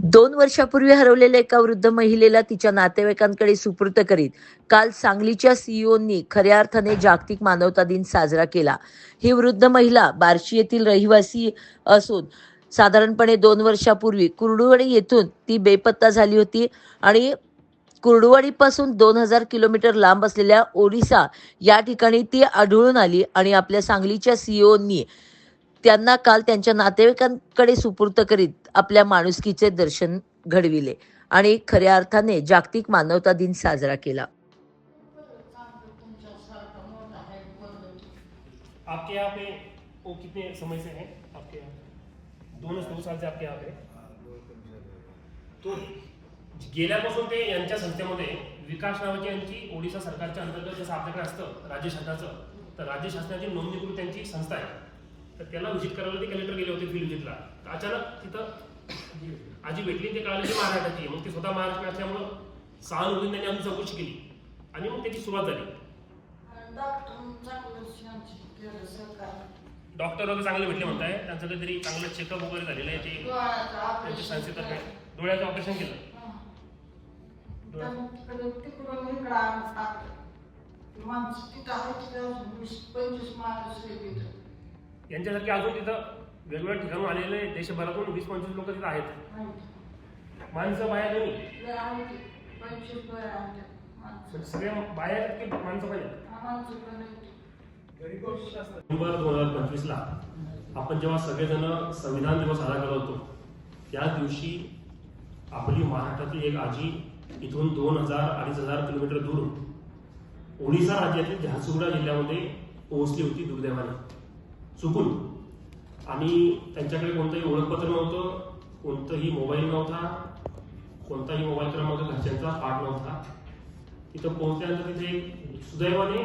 2 वर्षापूर्वी हरवलेल्या एका वृद्ध महिलेला तिच्या नातेवाईकांकडे सुपूर्त करीत काल सांगलीच्या सीईओंनी खऱ्या अर्थाने जागतिक मानवता दिन साजरा केला. ही वृद्ध महिला बार्शी येथील रहिवासी असून साधारणपणे 2 वर्षापूर्वी कुर्डुवाडी येथून ती बेपत्ता झाली होती आणि कुर्डुवाडीपासून 2000 किलोमीटर लांब असलेल्या ओडिसा या ठिकाणी ती आढळून आली आणि आपल्या सांगलीच्या सीईओंनी त्यांना काल त्यांच्या नातेवाईकांकडे सुपूर्त करीत आपल्या माणुसकीचे दर्शन घडविले आणि खऱ्या अर्थाने जागतिक मानवता दिन साजरा केला. आपके यहाँ पे वो कितने समय से हैं आपके यहाँ? 2 साल से आपके यहाँ पे तो गेल्यापासून ते यांच्या संस्थेमध्ये विकास नावाची यांची ओडिशा सरकारच्या अंतर्गत जसं आपल्याकडे असतं राज्य शासनाचं, तर राज्य शासनाची नोंदणीकृत त्यांची संस्था आहे. तर त्याला व्हिजिट करायला ते कलेक्टर गेले होते फील्ड व्हिजिटला. अचानक तिथं आजी भेटली, ते कळालं की महाराष्ट्राची. मग ती स्वतः महाराष्ट्र असल्यामुळं सहानुभूतीने त्यांनी आमची चौकशी केली आणि मग त्याची सुरुवात झाली. डॉक्टर वगैरे चांगले भेटले म्हणताय, त्यांचं काहीतरी चांगलं चेकअप वगैरे झालेलं आहे. ते त्यांच्या संस्थेतर्फे डोळ्याचं ऑपरेशन केलं. यांच्यासारखे अजून तिथं वेगवेगळ्या ठिकाणून आलेले देशभरातून 20-25 लोक तिथं आहेत. माणसं बाहेर दोन्ही सगळे बाहेर की माणसं पाहिजे. नोव्हेंबर 2025 आपण जेव्हा सगळेजण संविधान दिवस साजरा करत होतो, त्या दिवशी आपली महाराष्ट्रातली एक आजी इथून 2000-2500 किलोमीटर दूर ओडिसा राज्यातील झारसुगुडा जिल्ह्यामध्ये पोहोचली होती दुर्दैवाने चुकून. आणि त्यांच्याकडे कोणतंही ओळखपत्र नव्हतं, कोणताही मोबाईल नव्हता, कोणताही मोबाईल क्रमांक घरच्यांचा पाठ नव्हता. तिथं पोहोचल्यानंतर तिथे सुदैवाने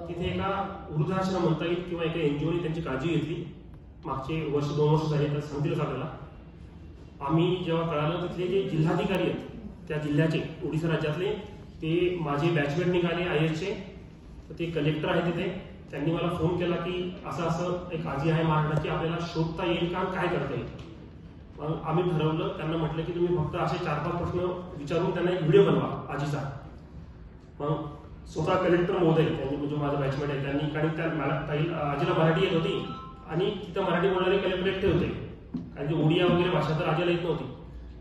तिथे एका वृद्धाश्रम म्हणता येईल किंवा एका एनजीओने त्यांची काळजी घेतली. मागचे 2 वर्ष झाले तर सांगतीलच आपल्याला. आम्ही जेव्हा कळालं, तिथले जे जिल्हाधिकारी आहेत त्या जिल्ह्याचे ओडिशा राज्यातले, ते माझे बॅचमेट निघाले IASचे, तर ते कलेक्टर आहे तिथे. त्यांनी मला फोन केला की असं असं एक आजी आहे महाराष्ट्राची, आपल्याला शोधता येईल का, काय करता येईल. मग आम्ही ठरवलं, त्यांना म्हटलं की तुम्ही फक्त असे 4-5 प्रश्न विचारून त्यांना एक व्हिडिओ बनवा आजीचा. मग स्वतः कलेक्टर महोदय त्यांनी, म्हणजे माझा बॅचमेट आहे, त्यांनी, कारण त्या आजीला मराठी येत होती आणि तिथं मराठी बोलणारे कलेक्टर एकटे होते, कारण की ओडिया वगैरे भाषा तर आजीला येत नव्हती.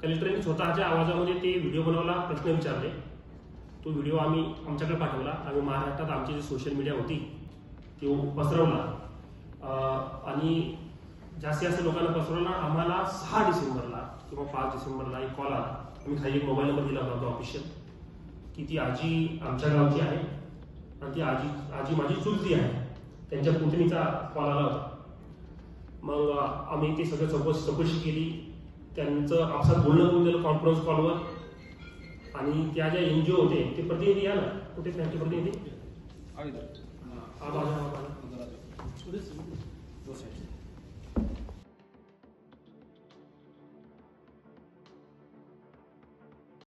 कलेक्टरने स्वतःच्या आवाजामध्ये ते व्हिडिओ बनवला, प्रश्न विचारले. तो व्हिडिओ आम्ही आमच्याकडे पाठवला. आम्ही महाराष्ट्रात आमची जी सोशल मीडिया होती ती पसरवला आणि जास्तीत जास्त लोकांना पसरवला. आम्हाला 6 डिसेंबरला किंवा 5 डिसेंबरला एक कॉल आला. आम्ही खाली एक मोबाईल नंबर दिला होता ऑफिशियल, की ती आजी आमच्या गावची आहे आणि ती आजी माझी चुलती आहे, त्यांच्या पुतणीचा कॉल आला होता. मग आम्ही ते सगळं चौकशी केली. त्यांचं आपसात बोलणं करून दिलं कॉन्फरन्स कॉलवर. आणि त्या ज्या NGO होते ते प्रतिनिधी, या ना कुठे त्यांचे प्रतिनिधी,